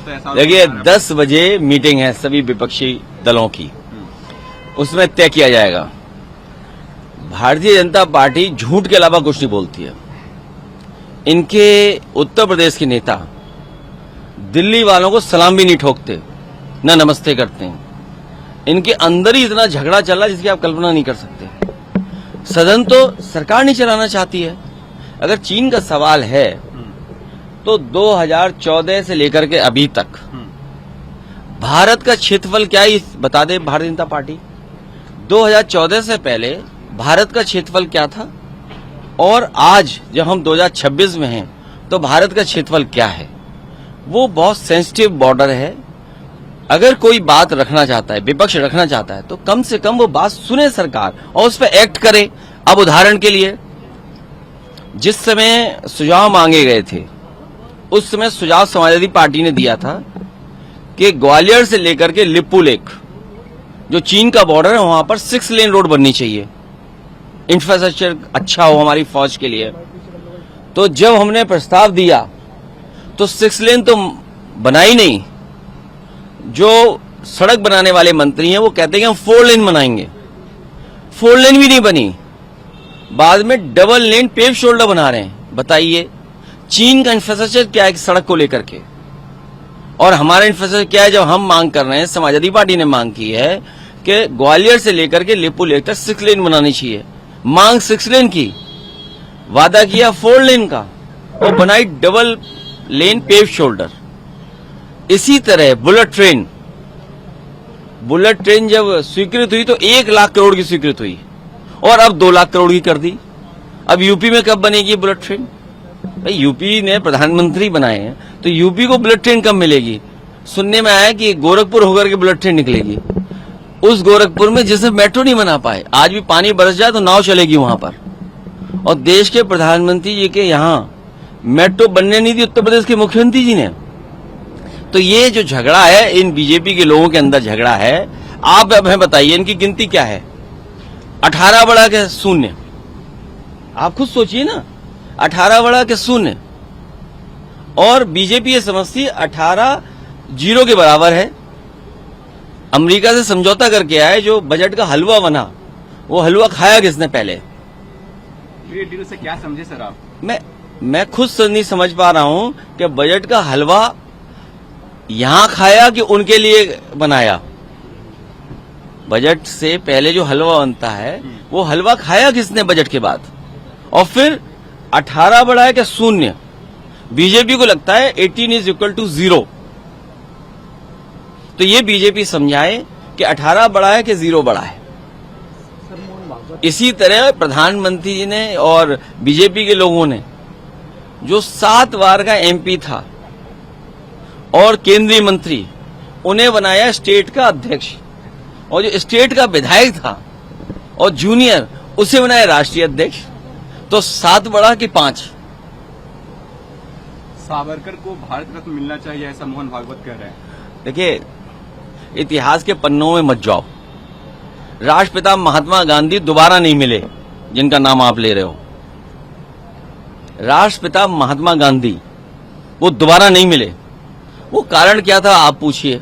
तो ऐसा देखिए 10 बजे मीटिंग है सभी विपक्षी दलों की, उसमें तय किया जाएगा। भारतीय जनता पार्टी झूठ के अलावा कुछ नहीं बोलती है। इनके उत्तर प्रदेश के नेता दिल्ली वालों को सलाम भी नहीं ठोकते, न नमस्ते करते हैं। इनके अंदर ही इतना झगड़ा चल रहा है जिसकी आप कल्पना नहीं कर सकते। सदन तो सरकार नहीं चलाना चाहती है। अगर चीन का सवाल है तो 2014 से लेकर के अभी तक भारत का क्षेत्रफल क्या है बता दे भारतीय जनता पार्टी। 2014 से पहले भारत का क्षेत्रफल क्या था और आज जब हम 2026 में हैं तो भारत का क्षेत्रफल क्या है। वो बहुत सेंसिटिव बॉर्डर है। अगर कोई बात रखना चाहता है, विपक्ष रखना चाहता है, तो कम से कम वो बात सुने सरकार और उस पर एक्ट करे। अब उदाहरण के लिए जिस समय सुझाव मांगे गए थे उस समय सुझाव समाजवादी पार्टी ने दिया था कि ग्वालियर से लेकर के लिप्पू लेक जो चीन का बॉर्डर है वहां पर 6 लेन रोड बननी चाहिए, इंफ्रास्ट्रक्चर अच्छा हो हमारी फौज के लिए। तो जब हमने प्रस्ताव दिया तो 6 लेन तो बना ही नहीं। जो सड़क बनाने वाले मंत्री हैं वो कहते हैं कि हम 4 लेन बनाएंगे, 4 लेन भी नहीं बनी। बाद में डबल लेन पेव शोल्डर बना रहे हैं। बताइए चीन का इंफ्रास्ट्रक्चर क्या है सड़क को लेकर के, और हमारा इंफ्रास्ट्रक्चर क्या है। जब हम मांग कर रहे हैं, समाजवादी पार्टी ने मांग की है कि ग्वालियर से लेकर के लिप्पू लेक तक 6 लेन बनानी चाहिए। मांग 6 लेन की, वादा किया 4 लेन का और बनाई डबल लेन पेव शोल्डर। इसी तरह बुलेट ट्रेन जब स्वीकृत हुई तो 1 लाख करोड़ की स्वीकृत हुई और अब 2 लाख करोड़ की कर दी। अब यूपी में कब बनेगी बुलेट ट्रेन? भाई यूपी ने प्रधानमंत्री बनाए हैं तो यूपी को बुलेट ट्रेन कब मिलेगी? सुनने में आया कि गोरखपुर होकर के बुलेट ट्रेन निकलेगी। उस गोरखपुर में जिसे मेट्रो नहीं बना पाए, आज भी पानी बरस जाए तो नाव चलेगी वहां पर। और देश के प्रधानमंत्री जी के यहाँ मेट्रो बनने नहीं दी उत्तर प्रदेश के मुख्यमंत्री जी ने। तो ये जो झगड़ा है इन बीजेपी के लोगों के अंदर झगड़ा है। आप अब हमें बताइए इनकी गिनती क्या है? 18 बड़ा के शून्य। आप खुद सोचिए ना, 18 बड़ा के शून्य। और बीजेपी ये समझती है 18 जीरो के बराबर है। अमेरिका से समझौता करके आए, जो बजट का हलवा बना वो हलवा खाया किसने पहले? ये डील से क्या समझे सर आप? मैं खुद नहीं समझ पा रहा हूं कि बजट का हलवा यहां खाया कि उनके लिए बनाया। बजट से पहले जो हलवा बनता है वो हलवा खाया किसने बजट के बाद? और फिर 18 बड़ा है क्या शून्य? बीजेपी को लगता है 18 इज इक्वल टू 0। तो ये बीजेपी समझाए कि 18 बड़ा है कि 0 बड़ा है। इसी तरह प्रधानमंत्री जी ने और बीजेपी के लोगों ने जो 7 बार का एमपी था और केंद्रीय मंत्री, उन्हें बनाया स्टेट का अध्यक्ष, और जो स्टेट का विधायक था और जूनियर उसे बनाया राष्ट्रीय अध्यक्ष। तो 7 बड़ा कि 5? सावरकर को भारत रत्न मिलना चाहिए ऐसा मोहन भागवत कह रहे हैं। देखिए इतिहास के पन्नों में मत जाओ। राष्ट्रपिता महात्मा गांधी दोबारा नहीं मिले, जिनका नाम आप ले रहे हो। राष्ट्रपिता महात्मा गांधी वो दोबारा नहीं मिले। वो कारण क्या था आप पूछिए।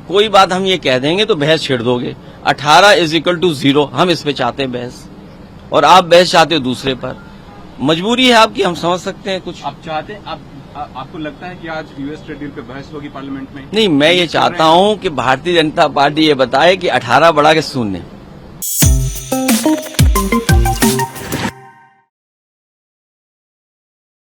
कोई बात हम ये कह देंगे तो बहस छेड़ दोगे। 18 इज इक्वल टू 0, हम इस पे चाहते हैं बहस, और आप बहस चाहते हो दूसरे पर। मजबूरी है आपकी, हम समझ सकते हैं। कुछ आप चाहते हैं, आपको लगता है कि आज यूएस ट्रेड डील पे बहस होगी पार्लियामेंट में? नहीं, मैं ये चाहता हूं कि भारतीय जनता पार्टी ये बताए कि 18 बड़ा के शून्य।